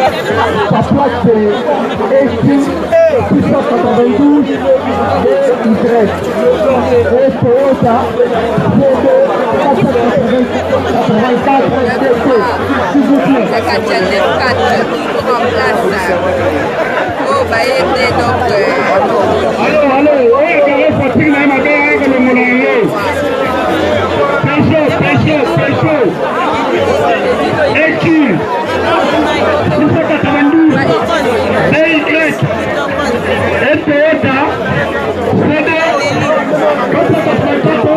Sa plaque c'est Ekin 692 Y. Et Toyota Fodo 484 DT. S'il vous plaît. Allô, regardez Patrick Naïmaka avec le Moulin. Pécho. Ekin 692 Y. Et Toyota Fodo 484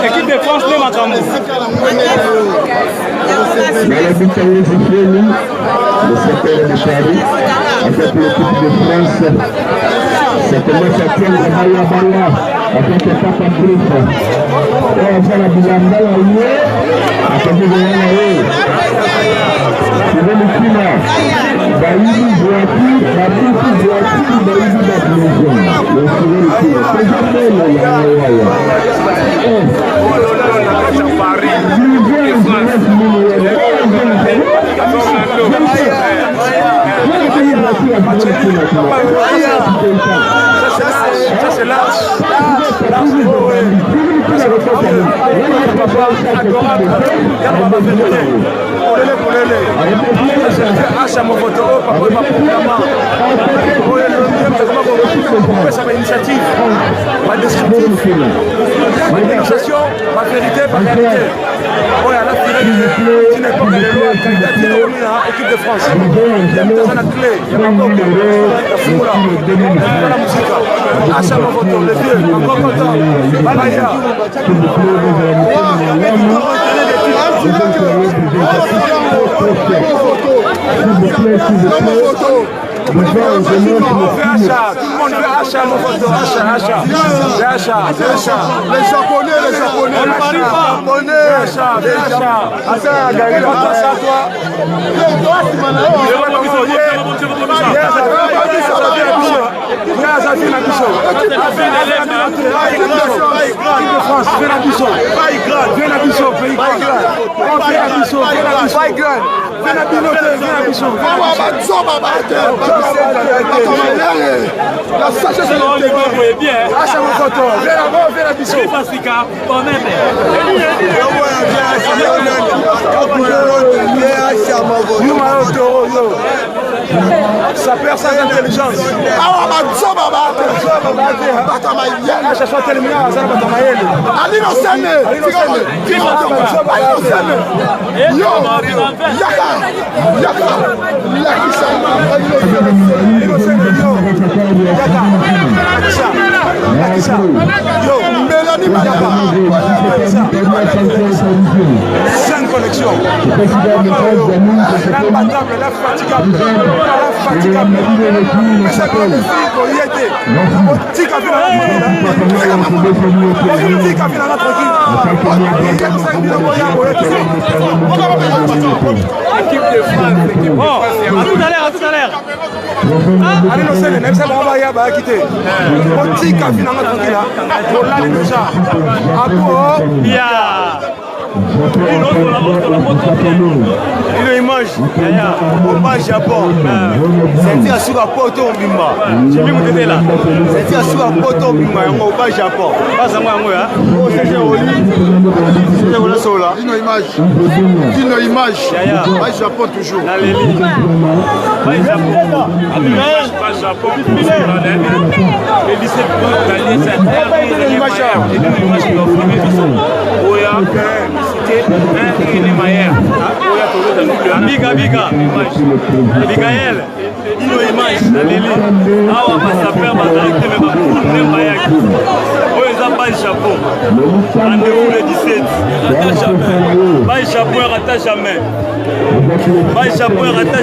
Équipe de France de Matambo. Le secteur de Paris, avec l'équipe de France, ça commence à prendre Bala, avec le papa groupe. Et on va la bilanda là, après de là, c'est le climat. Baïdi, voiture, Baïdi, la maison. Le souverain climat. C'est jamais ma vérité. Tu n'es pas équipe de France. Il y a la clé, il y a la musique. Achat mon photo, le vieux, encore content. Balaya. Tout le monde fait achat, mon photo, achat. Les Japonais, on ne parie pas. Achat. La sagesse de bien. Achat mon photo. Viens la biso. Ça perd sans intelligence. Sans connexion. Infatigable. Mais c'est comme les filles qu'on y était. Tika à tout à l'heure. Allez, non, c'est le même, c'est bon, on va y aller, quitter. On tika finalement tranquille. On l'a déjà. Une image, on va au Japon. C'est un sur la porte au Bimba. J'ai mis mon télé là. C'est un sur la porte au Bimba, on va au Japon. Pas ça, moi, c'est une image. Une image. Pas Japon toujours. Pas Japon. Les lycées peuvent gagner cette terre. Abigail, une image, awa masaper matalité mais bakunemayaki oyo eza bai Japon rendez-vous le 17 bai Japon rata jamais bai Japon rata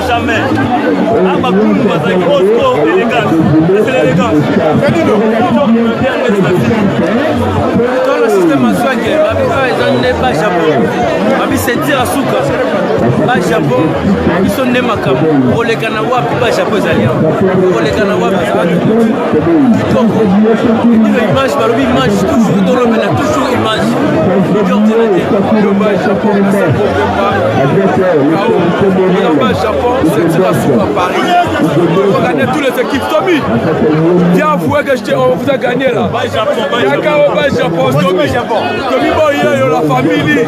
jamais ah bakunu bazaki osto élégance Dans le système à soin, ils ont pas Japon. Ils sentir à Souka. Pas Japon. Ils sont nés Makabo. Pour les Kanawa, pas Japon alliés. Pour les Kanawa, l'image, l'image, toujours dans le ménage, toujours image. Japon, c'est à Paris. On va gagner toutes les équipes. Tommy, viens avouer que on vous a gagné là. Japon, Tommy, boy, la famille.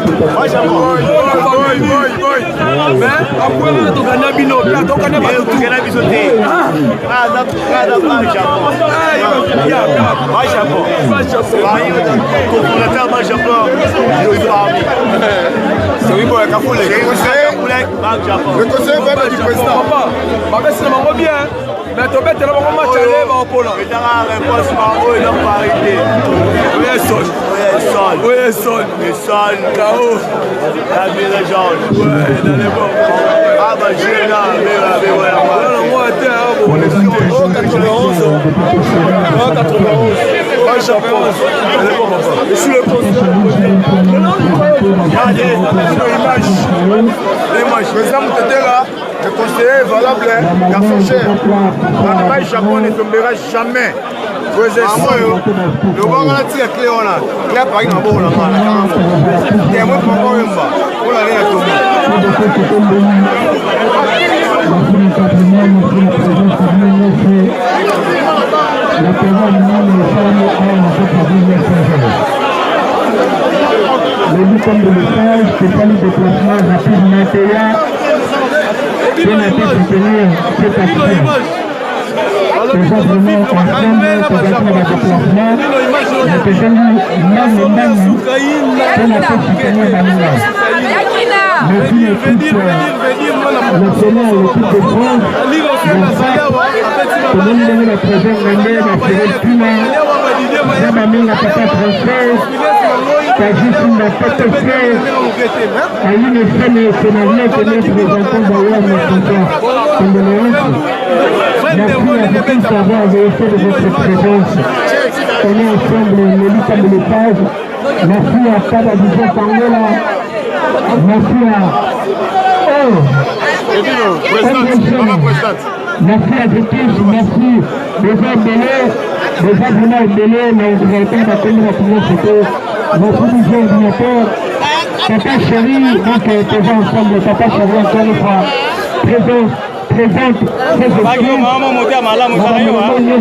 Mais après, on a gagné Bino. On a gagné le conseiller va du président. C'est bien. Mais tu peux te faire un match aller au Polo. Tu as la réponse par où il n'a pas arrêté. Oui, Sol. Là-haut. La ville est jaune. Ouais, dans les bons. Ah bah j'ai là, mais moi, on est 91. Pas Japon. Je suis le L'image. Président Moutetela, le conseiller est valable, garçon cher. Le Japon ne tombera jamais. Le bon on a tiré clé on a. Clé par exemple on a mal. Et moi pour moi même pas. On a rien tombé. Le but comme de message, c'est pas le déplacement rapide maintenant. C'est la tête de tenir cette action. C'est ça vraiment ensemble, c'est d'être dans le déplacement. Mais c'est jamais même c'est la tête de tenir maintenant. Merci l'équipe, le Sénat et l'équipe de France. Tout le monde donne la présence Rende, la présence Puma. Même ami la patate française. S'agissant de la tête fraise, à une scène sénalière que nous présentons d'ailleurs notre condoléances. Merci à vous tous d'avoir vérifié de votre présence. On est ensemble, l'élite de l'étage. Merci à Kada Bison Tangola. Merci à... Merci à vous tous, merci. Déjà vraiment belé, mais vous avez pas d'attendre rapidement c'était notre vision ordinateur. Papa Chéri, donc présent ensemble, Papa Chéri encore une fois, présente très équipe.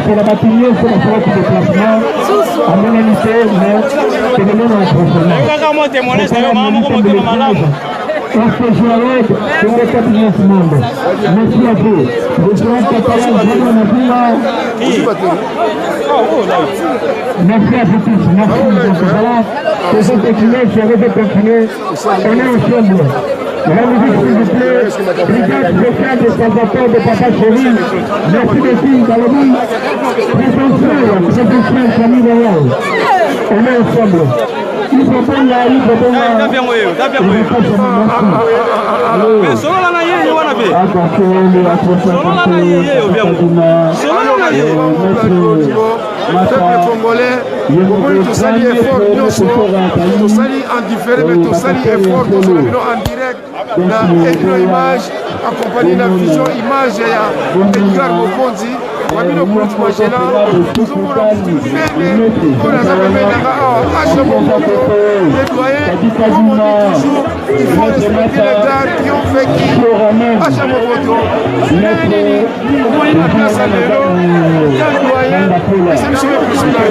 C'est la matinée, c'est la soirée de déplacement. À mon unité, mais c'est le même entraînement. Parce que je arrête, c'est le cabinet du monde. Merci à vous. Je serai préparé vraiment merci à vous tous. Merci. Donc voilà, je vais continuer, je vais continuer. On est ensemble. La musique, s'il vous plaît. Brigade vocale de Salvatore de Papa Chéri. Merci de tout dans le monde. Présentement, famille royale. On est ensemble. Il faut pas y aller, il faut pas y aller. Mais solo la naie, il y a un avis. Solo la naie, il y a un avis. Solo la naie. Peuple congolais, tout ça est fort, tout ça est en différé, mais tout ça est fort, tout ça est en direct. La image, accompagné de la vision, image, il y a Edgar Mokondi. Wabino Kout Magela, nous avons la même, on a la même les doyens, comme on dit toujours, il faut respecter les gars qui ont fait qui, Hachamokoto, on est la classe à l'élo, il y a le doyen, et c'est monsieur le président.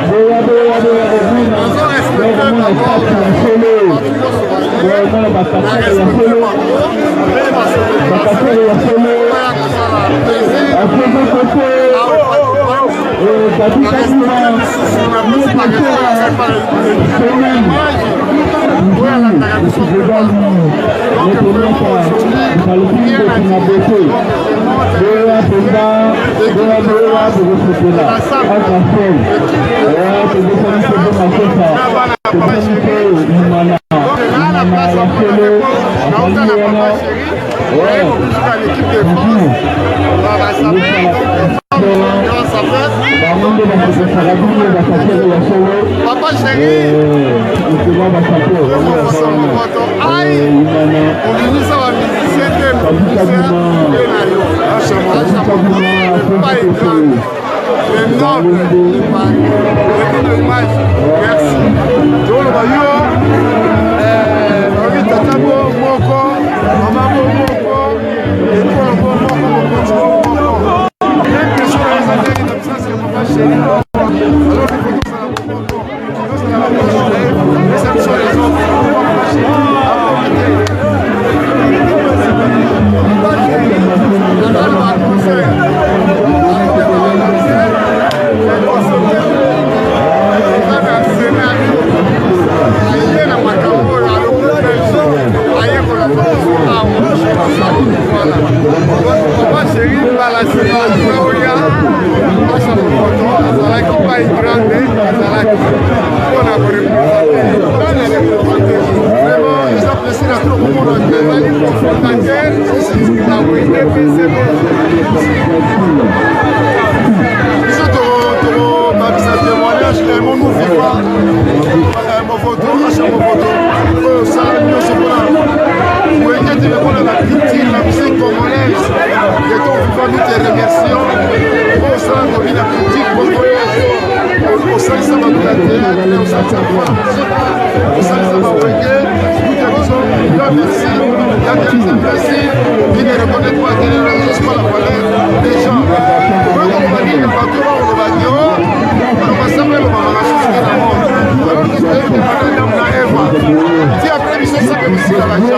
On doit respecter l'équipe de France, Papa chéri, aïe, on lui ça va musicien, merci.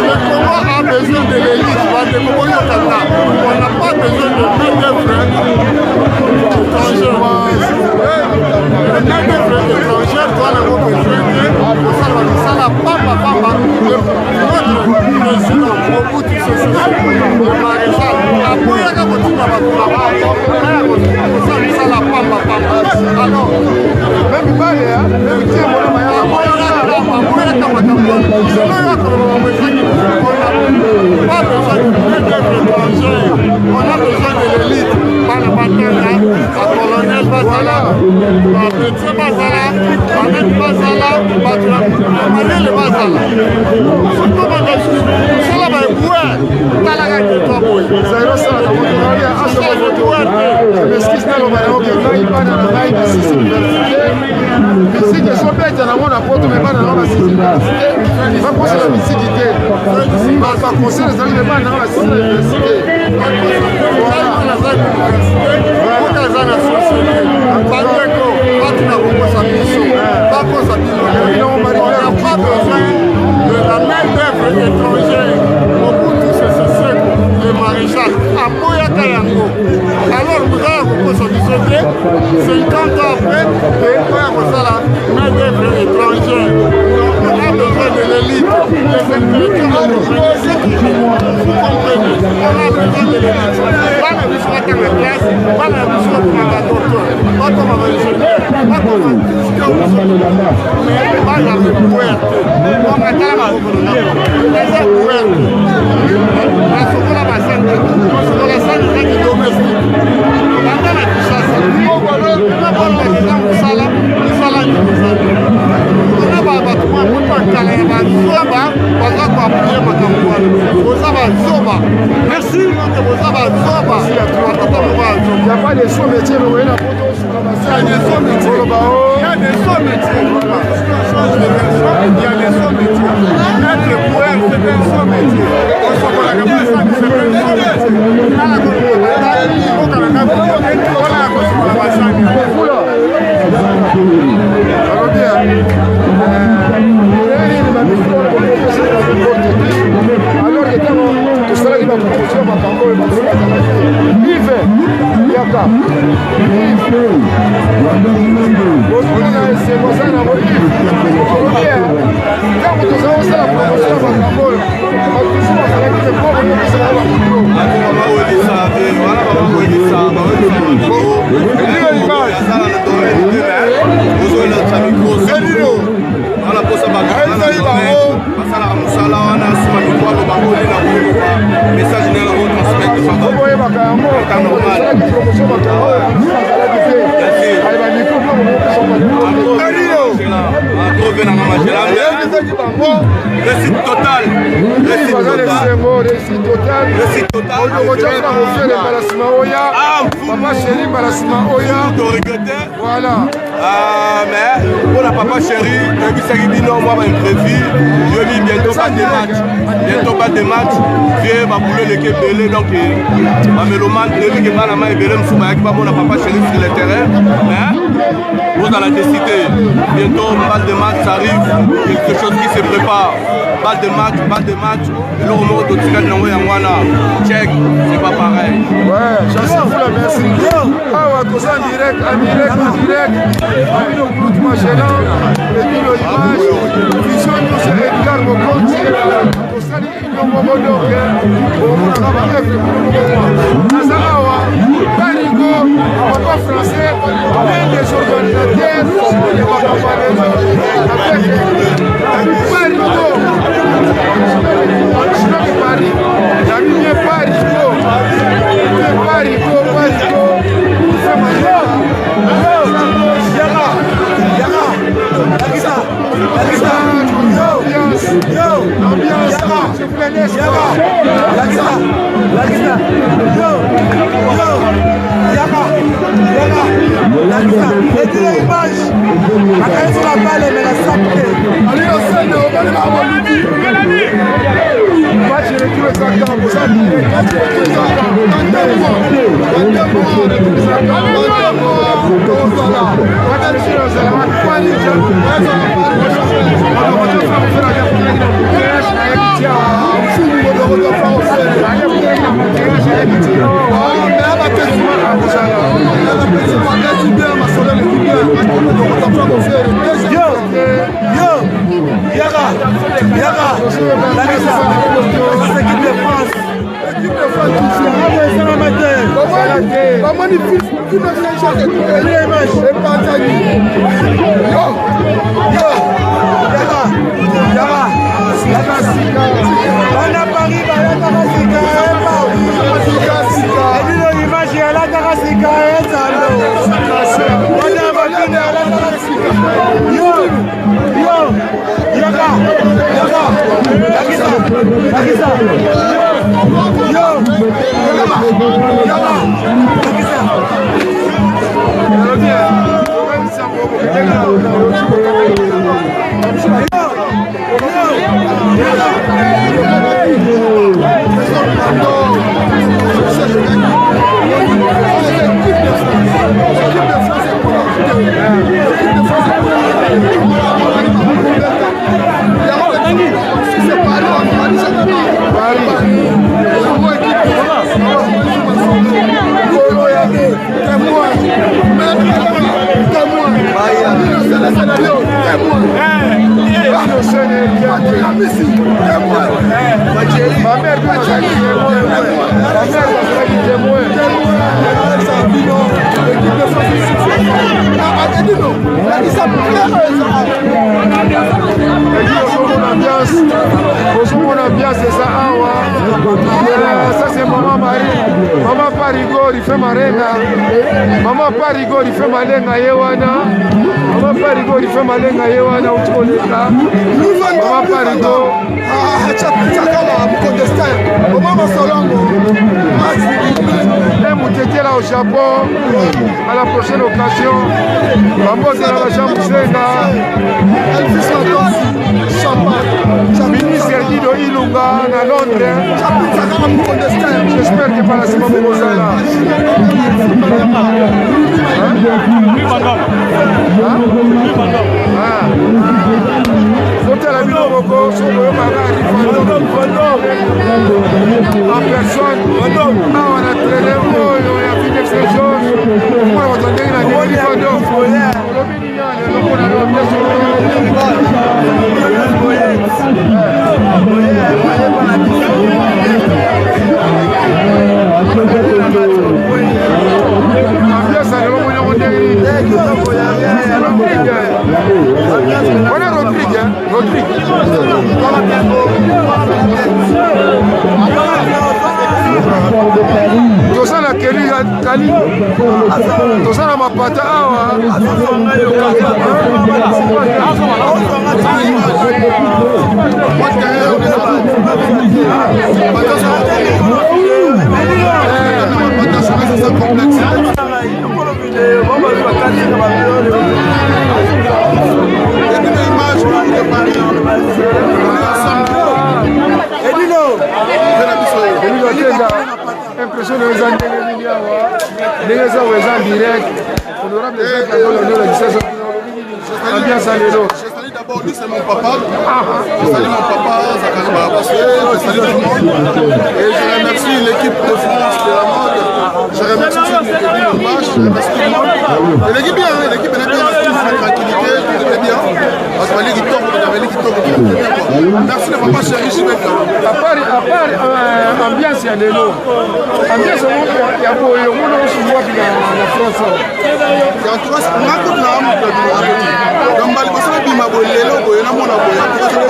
Le Congo a besoin de Alors, vous avez c'est 50 ans après, et la main-d'œuvre étrangère. On a besoin de l'élite, les intellectuels, vous comprenez, on a besoin de l'élite. Pas la mission à la classe, pas la mission à la docteur, pas comme un ingénieur, pas comme un tout ce que vous avez. Mais pas la découverte. On a dans la découverte. La seconde bassin, la salle de domestique. Pendant la chasse, merci. Il n'y a pas de sous métiers, mais il y a des sous métiers. Il y a des sous métiers. Il y a des sous métiers. Être poète, c'est un sous métier. Réussite totale. Papa chéri, voilà. Mais pour la papa chéri, moi imprévu. Je vis bientôt pas de match. Vieux ma boulot l'équipe belé donc ma mélomane qui va la main et belé me souvient pas mon papa chéri sur le terrain. Mais vous allez décider. Bientôt balle de match arrive, quelque chose qui se prépare. Balle de match. Et le moment où tu gagnes l'envoyer en Wana. Check, c'est pas pareil. Ouais, j'assure vous la merci. Ah ouais, tout ça en direct. Amino Groot Machellan, et puis l'image, vision nous c'est Edgar Mokonzi, tout ça il y a un moment d'orgue, on a un F de Mokonzi. Azarawa, Barigo, papa français, un des organisateurs, et papa avec Barigo, je suis Paris, j'habite bien Barigo, Yo, Ça c'est maman Marie, maman Parigo, il fait marenga, maman Parigo, il fait malenga yewana, maman Parigo, il fait malenga yewana uchikoleka, maman Parigo, là au Japon, à la prochaine occasion, Mambo de la Jambe Senga, ministre Dido Ilunga à Londres. J'espère que par la semaine vous allez là. Faut la vidéo beaucoup sur le en personne. On a traîné, on a fait quelque chose. On a entendu la vidéo. Tosana Kelly Kali Tosana Mapata awa impression de les années en direct. Honorable ambiance à l'élo. D'abord, lui c'est mon papa. Je salue mon papa, Zakari Barabassé, je salue tout le monde. Et je remercie l'équipe de France de la mode. Je remercie l'équipe de match, je remercie tout le monde. Et l'équipe bien, l'équipe est bien, la tranquillité, tout était bien. Parce que l'équipe top, on avait l'équipe top. Merci de papa chéri, je vais faire. À part ambiance à l'élo, ambiance il y a beau, il y a beaucoup de choses qui la France. En tout cas, on a toute l'âme de donc, il m'a volé le boy, on a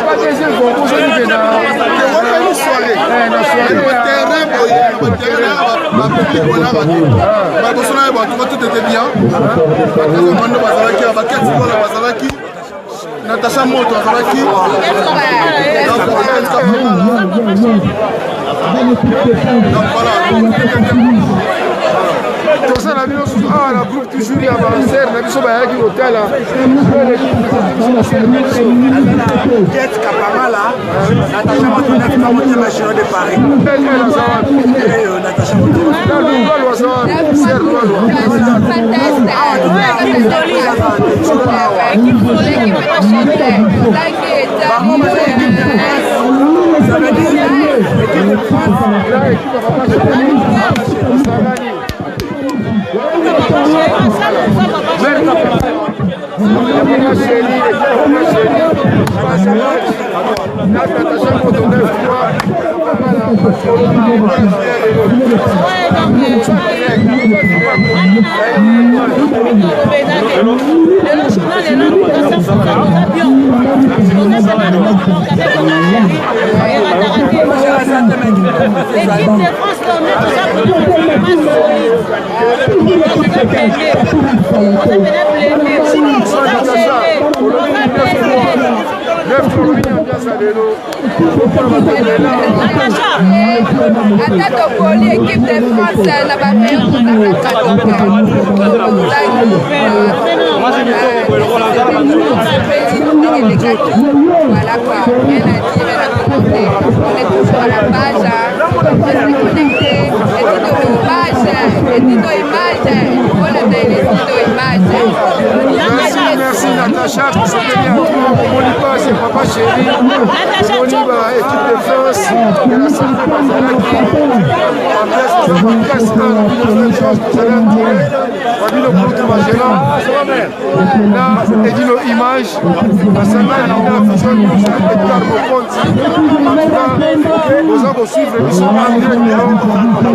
pas deuxième concours, je dis que une soirée. Tout était bien. Natacha Moto, donc voilà. La groupe toujours avancé, la biso bayaki kotala. Quête Kapamala, Natacha Moto n'a pas monté la chaîne de Paris. Natacha Moto. Bref, tu vas venir ambiance à l'élo. Attends, Poli, équipe de France, la barrière pour voilà quoi, rien à dire, rien à commenter. On est toujours à la page, restez connectés, et toutes nos images, voilà, les images. Merci Natacha, qui s'est tenue à tout. Monipa, c'est papa chéri. Monipa, équipe de France, de la santé Bazalaki. En place, c'est un podcast, une chose, vous allez entendre. Fabino Koutou Magellan. Là, et dit nos images. La semaine, on a la fusion, nous sommes les Edgar Mokonti. En tout cas, nous allons suivre l'émission en direct. On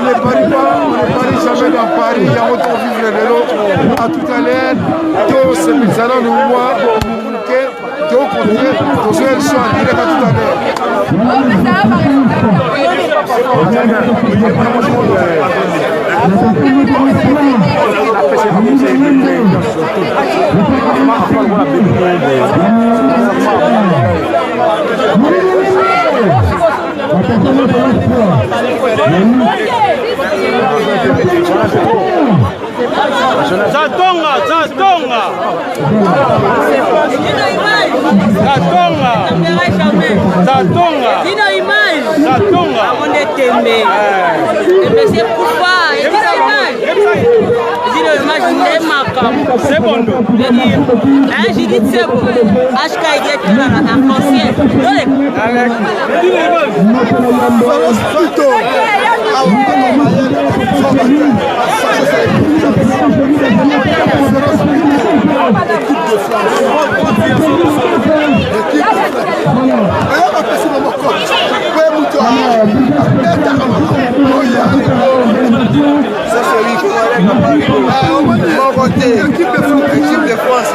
ne parie pas, on ne parie jamais dans Paris. Il y a autant de vivre les lots. À tout à l'heure, tous ces médecins nous voient. Tous continuer, tous les soins en direct à tout à l'heure. Zatonga. On est aimé. C'est pourquoi. C'est bon. J'ai dit c'est bon. HK est inconscient. L'équipe de France,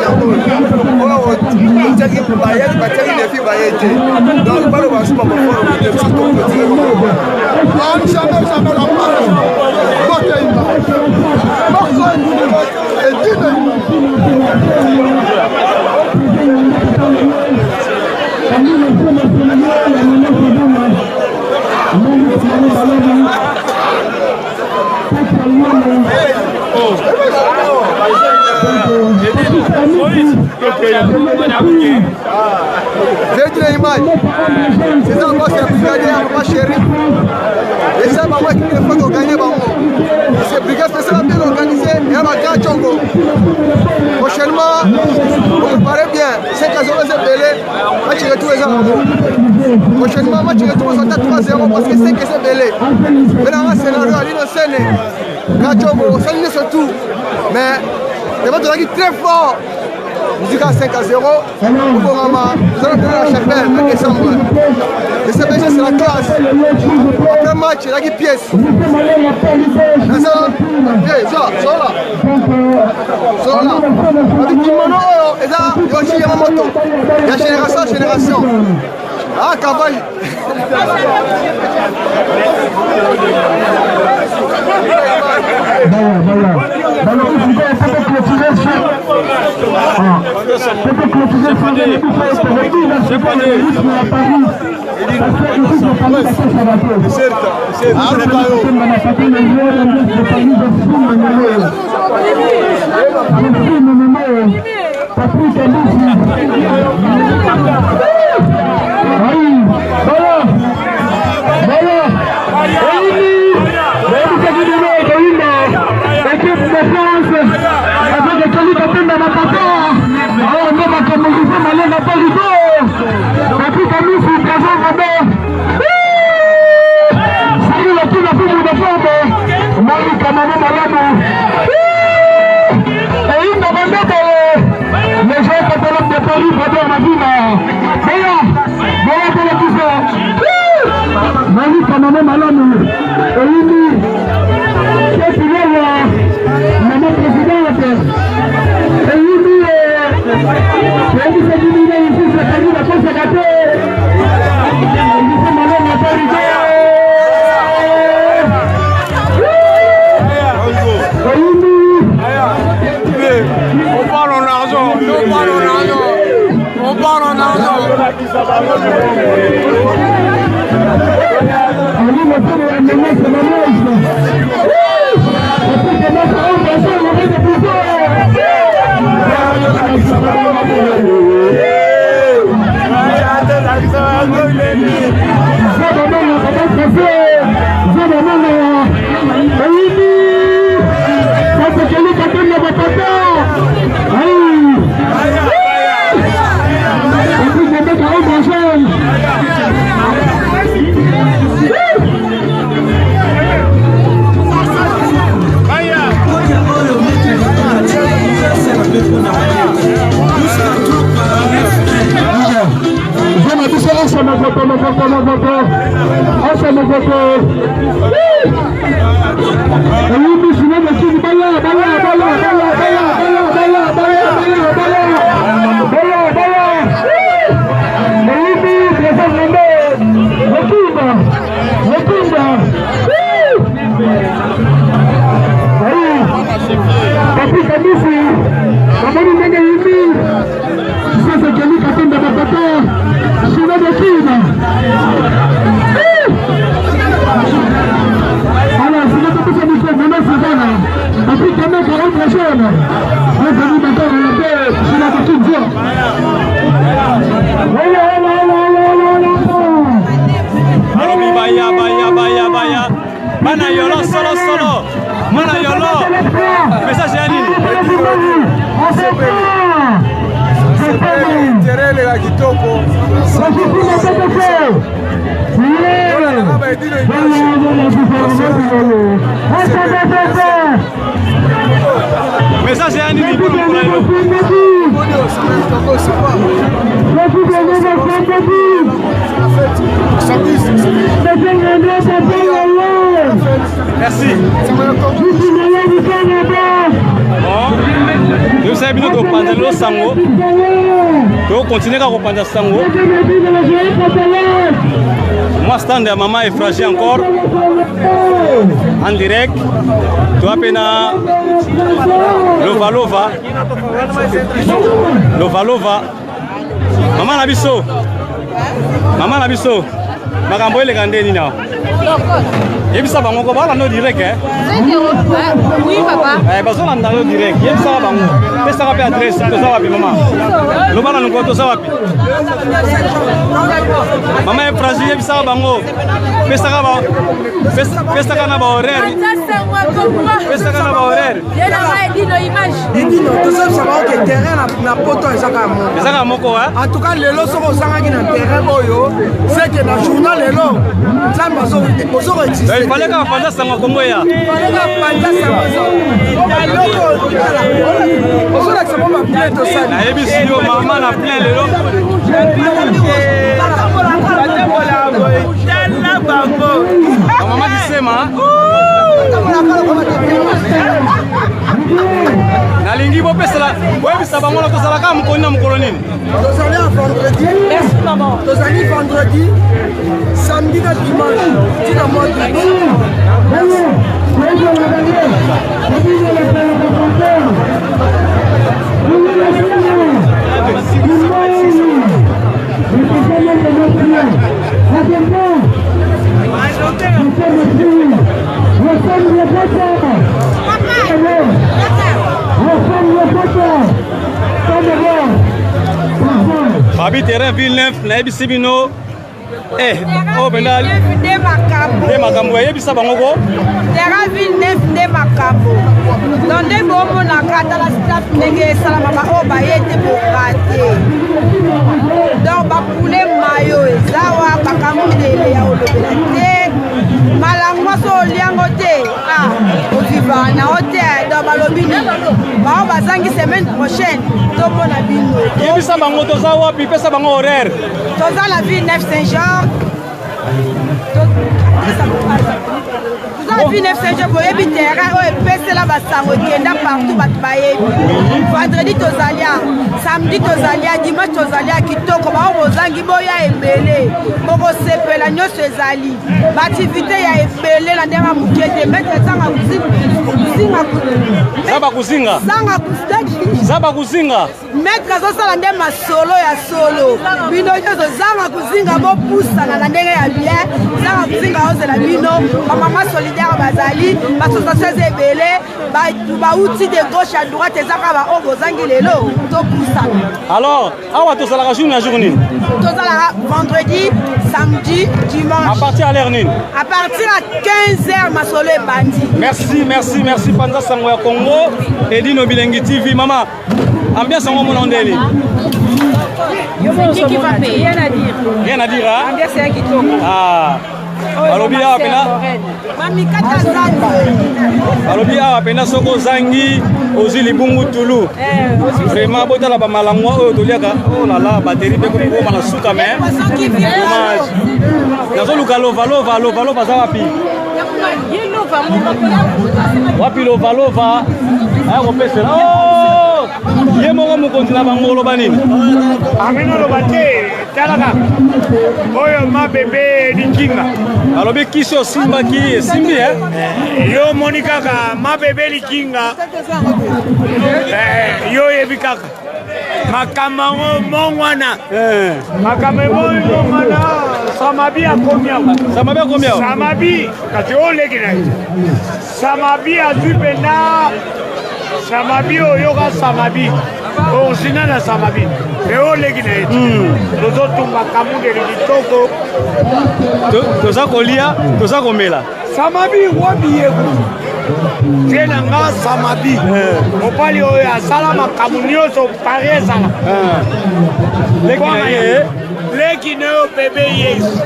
c'est ça, moi, c'est la brigade, ma chérie. Et ça, ma qui ne faut pas gagner. C'est brigade spéciale bien organisée et à ma grande Tchongo. Prochainement, on paraît bien. 5 à 0, c'est belé. Match retour les amoureux. Prochainement, match retour, on s'entend 3-0 parce que 5 c'est belé. Maintenant, un scénario à l'innocent. Tchongo, ça n'est surtout. Mais, les matchs sont très forts. Musique à 5 à 0, nous allons donner la chapelle en décembre. Le CBG c'est la classe. Après match, il y a des pièces. Sont là. Avec Kimono, il y a aussi Yamamoto. Il y a génération. Ah, Kavaï. Les gens qui ont de Paris, Merci. Nous savons bien que pendant le sango, nous continuons à reprendre sango. Moi, stand de maman est fragile encore. En direct. Tu as peine Lova. Maman Nabiso. Makambo ile kande ni na. Yebisa bango ko bala no direct Oui papa. Bazo na ndalo direct. Yebisa bango. Pesa ka pe adresse to za wapi mama. Lo bala no ko to za wapi. Mama e fragile yebisa bango. Pesa ka na ba horaire. Pesa ka na ba horaire. Yena ma edino image. Edino to ça va que terrain na poto ezaka moko. Ezaka moko En tout cas lelo soko sangaki na terrain oyo, c'est que na journal lelo ça bazo il fallait qu'on fasse ça Congo ya. Na ebisi yo mama na plein lelo. Mama kisema nalingi bo pesa webisa bango to sala ka mukoni na mukolo nini. Tozali vendredi. Merci maman. Tozali vendredi, samedi na dimanche. Tina moi Babi terrain Villeneuve na ebisi bino oh bendal de makambo yebisa bango ko terrain Villeneuve de makambo donde bomo na kata la staff ndenge salama ba o ba yete bokate donc ba poulet mayo ezawa makambo de ya olobela te malango so liango te ozivana ote donc balobini ba bazangi semaine prochaine tomona bino yebisa bango toza wapi pesa bango horaire toza la Villeneuve Saint-Jean TV 9 boyebi terrain oyo epesela basango ekenda partout bato bayebi vendredi tozalia samedi tozalia dimanche tozalia kitoko bao bozangi boya ebele bokosepela nyonso ezali baaktivité ya ebele na ndenge moke te maître ezanga zaba kuzinga maître azosala nde masolo ya solo bino nyonso zanga kuzinga bopusana na ndenge ya bien zanga kuzinga ozela bino bamama solidaire bazali bassociation eza ebele bauti de gauche à droite ezaka baoyo bozangi lelo topusana. Alors awa tozalaka jour na jour nini? Tozalaka vendredi samedi dimanche. À partir à l'heure nini? À partir à 15h masolo ebandi. Merci Panza Sango ya Congo et Dino Bilengi TV. Maman, ambiance en mon ondeli. C'est qui va payer? Rien à dire, hein? Ambiance c'est qui tourne. Ah. Alobi awa pena mamikata zangi alobi awa pena soko zangi ozi libungu tulu vraiment botala ba malangwa oyo toliaka oh là là batterie pe ko ko na suka mais dommage nazo luka lova za wapi lova aya ko pesela oh ye moko mokonzi na bango loba nini amino loba te talaka oyo mabebe likinga alobi kisi osimbaki simbi yo moni kaka mabebe likinga yo yebi kaka makambo mongwana makambo mongwana samabi akomia samabi kati oleki na samabi azwi pena samabi oyoka samabi original na samabi e oleki na eti tozotumba kamundeli kitoko toza kolia toza komela samabi wabi yeku te na nga samabi mopali oyo asala makambo nyonso pari ezala leki na yo bebe yesu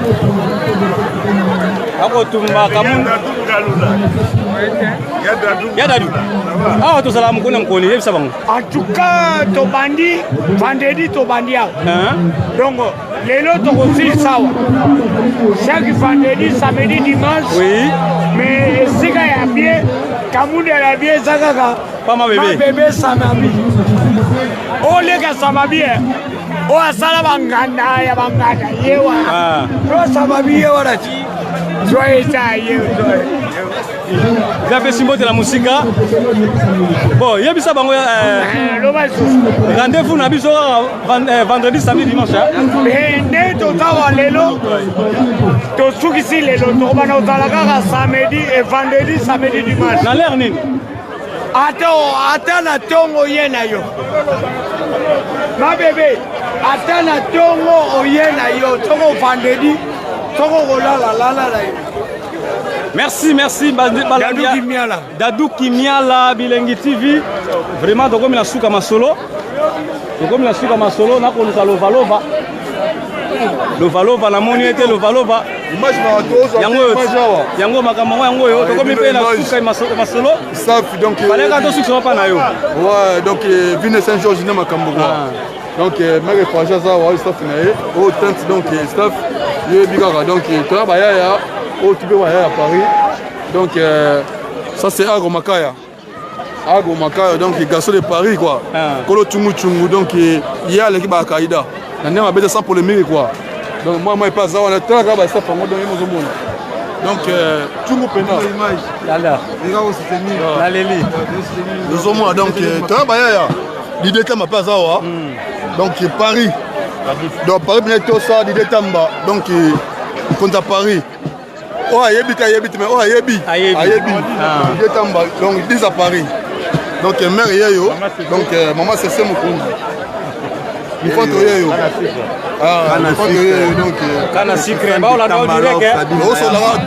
akotumba kamundu yadadu awa tozala mokoni ya mokoni yebisa bango en tout cas tobandi vendredi tobandi awa donc lelo tokosilisa awa chaque vendredi samedi dimanche oui mais esika ya bien kamundu ya bien eza kaka mabebe samabi oleka samabi oyo asala banganda ya banganda ye wana to samabi ye wana ti joyeza ye gape simbotela musika bon yebisa bango rendez-vous na biso vendredi samedi dimanche nde tozawa lelo tosukisi lelo tokobana ozala kaka samedi et vendredi samedi dimanche na l'air nini ata na ntongo ye na yo mabebe ata na ntongo oye na yo toko vendredi toko kolalala na yo. Merci Dadou Kimiala Bilengi TV. Vraiment donc comme la souka masolo. Donc comme la souka masolo na ko lova. Lova na moni était lova. Image ma yango makambo yango yo donc comme pe la souka masolo. Staff donc fallait ka to souka pa na yo. Ouais donc Vine Saint-Georges na makambo. Donc mère Fraja za wa staff na ye. Au tente donc staff ye bigara donc toi ba ya au Tibé à Paris. Donc ça c'est Agro Makaya donc garçon de Paris quoi. Kolo Tchungu donc il y a l'équipe à Kaïda. On a besoin sans polémique quoi. Donc moi il passe ça on a très grave ça pour moi donc Tchungu pena image là regarde c'est mis la leli nous sommes donc toi ba ya l'idée tamba pas ça donc Paris donc Paris bientôt ça l'idée tamba donc contre Paris oh ayebi mais oh ayebi tamba donc ils à Paris donc mère yeyo donc maman c'est mon compte il faut yeyo donc kana secret ba la do direct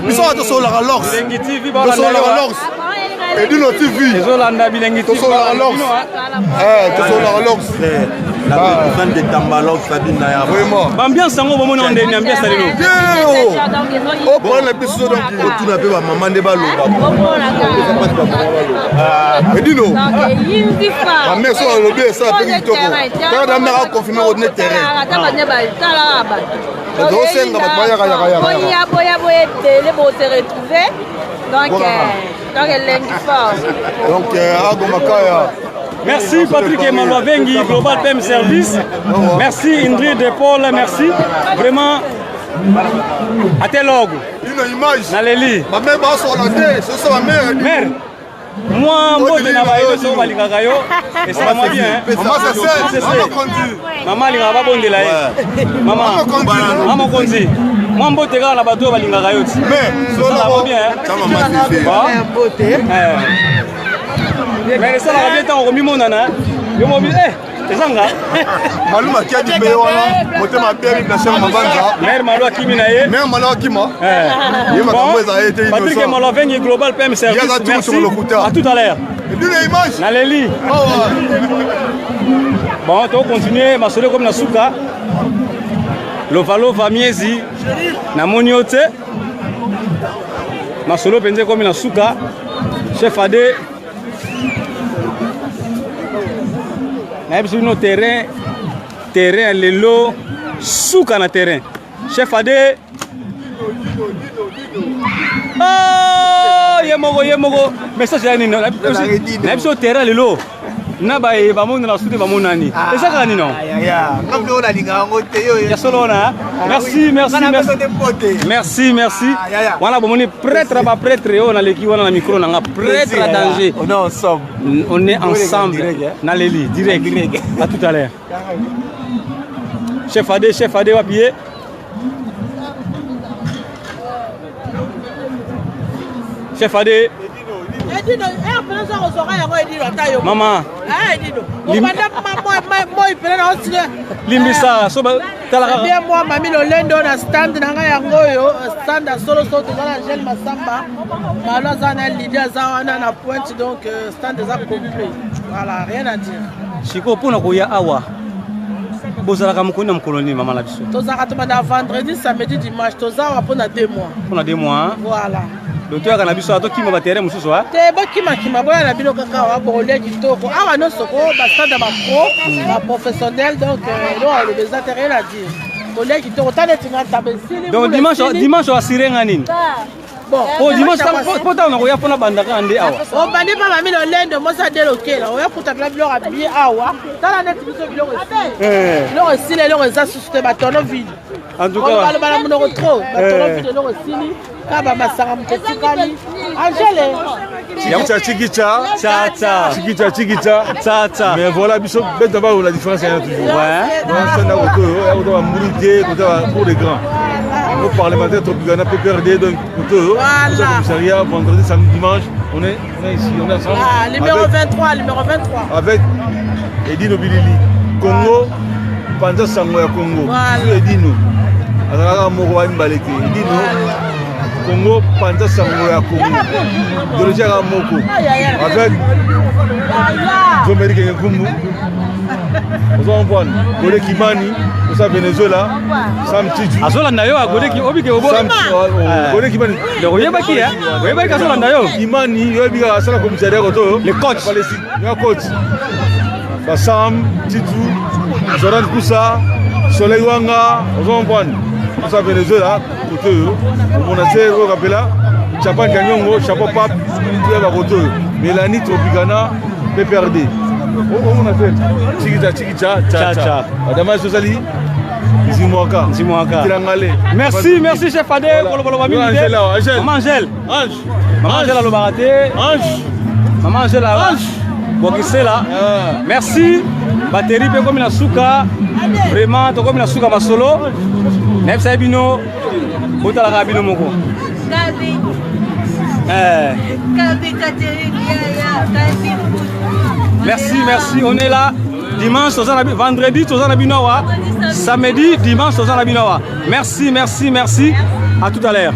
ils sont sur la lors Bilengi TV ba la lors et du notre TV ezolanda Bilengi TV sur la lors sur la lors la personne de Tambalox Sabine Naya vraiment ambiance sango bomona ndeni ambiance lelo oh pour la personne donc tout na pe ba maman de baloba et dis nous la mère sur le bien ça petit toko quand la mère a confirmé au terrain boya télé bo se retrouver Donc, elengi fort. Donc, Agomakaya. Merci Patrick Emaloavengi, Global PM Service. Merci Ingrid de Paul, merci. Vraiment, à tel logo. Une image. Naleli. Ma mère va sur la tête, c'est ça ma mère. Mère. Moi, moi, je n'ai pas eu de balingagayo. Et ça va moi bien. Maman, c'est ça. Maman, il va pas bon de la maman, maman, conduit. Moi, je suis là bateau balingagayo. Mais, ça va bien. Ça maman, c'est mais ça va bien tant au mi monana. Je m'en vais. C'est ça nga. Maluma qui a dit mais voilà, moté ma père il lâche ma bande. Mère Malwa Kiminaye. Mère Malwa Kima. Patrick Emaloavengi Global PM Service. Merci. À tout à l'heure. Et puis l'image. Naleli. Bon, on va continuer ma soeur comme na suka. Lovalo va miezi. Na moniote. Ma solo penze comme na suka. Chef Adé. Sur nos terrain les lots souk na terrain. Chef Adé. Oh, yemogo. Mais ça c'est nini. Na sur terrain les lots. Na ba e ba mon na soute ba mon nani. Et ça kani non. Comme nous la linga ngote yo. Ya solo na. Merci. Voilà bon on est prêtre on a l'équipe on a le micro na prêtre à danger. On est ensemble. Na leli direct. À tout à l'heure. Chef Adé va pied. Chef Adé. Maman. Limbisa so ba tala bien moi mami lolendo na stand na nga yango yo stand solo soto na Angel Masamba malaza na Lydia zawana na pointe donc stand za complet voilà rien à dire Chiko pona ko ya awa bozala ka mukunda mkoloni mama la biso tozaka to na vendredi samedi dimanche tozawa pona 2 mois pona 2 mois voilà donc tu as kana biso ato kima ba terrain mususu wa te ba kima boya na bino kaka wa bolé kitoko awa no soko ba stand ba pro ba professionnel donc le besoin rien à dire bolé kitoko tane tinga tabesili donc dimanche wa sirenga nini bon oh dimanche pota na ko ya pona bandaka ande awa o bande pa mami no lendo mosa de lokela o ya kuta bila bilo ka bi awa tala net biso bilo lo sile lo za susute ba tono vide en tout cas on va monoko trop ba tono vide lo sili kaba masanga mtesikali Angele Yamcha chikicha tata mais voilà biso bête ba la différence est toujours ouais on s'en a autour on mourité pour les grands nos parlementaires tropicana PPRD donc autour commissariat vendredi samedi dimanche on est ici on est ensemble numéro 23 avec Edino Bilili Congo Panza Sango ya Congo Edino azalaka moko wa Mbaleke Edino Congo Panza Sango ya Congo Doloja moko avec Zomeri Kumbu Ozo Mbwan Gole Kimani Osa Venezuela Sam Tiju azola nayo agode ki obike obo Gole Kimani le oyeba ki oyeba ka azola nayo Kimani yobi ka sala commissariat koto le coach Palestine ya coach Sam Tiju Zoran Kusa Soleil Wanga Ozo Mbwan Osa Venezuela koto on a fait au rappela Chapan Kanyongo chapeau pape tu es koto Mélanie Tropicana PPRD on a fait chikicha Adama Sosali Zimwaka merci chef Adé pour le maman Angèle maman Angèle Bokisela merci batterie pe comme la souka vraiment to comme la souka masolo nepsa bino botala ka bino moko merci on est là dimanche vendredi tozana binowa samedi dimanche tozana binowa merci à tout à l'heure.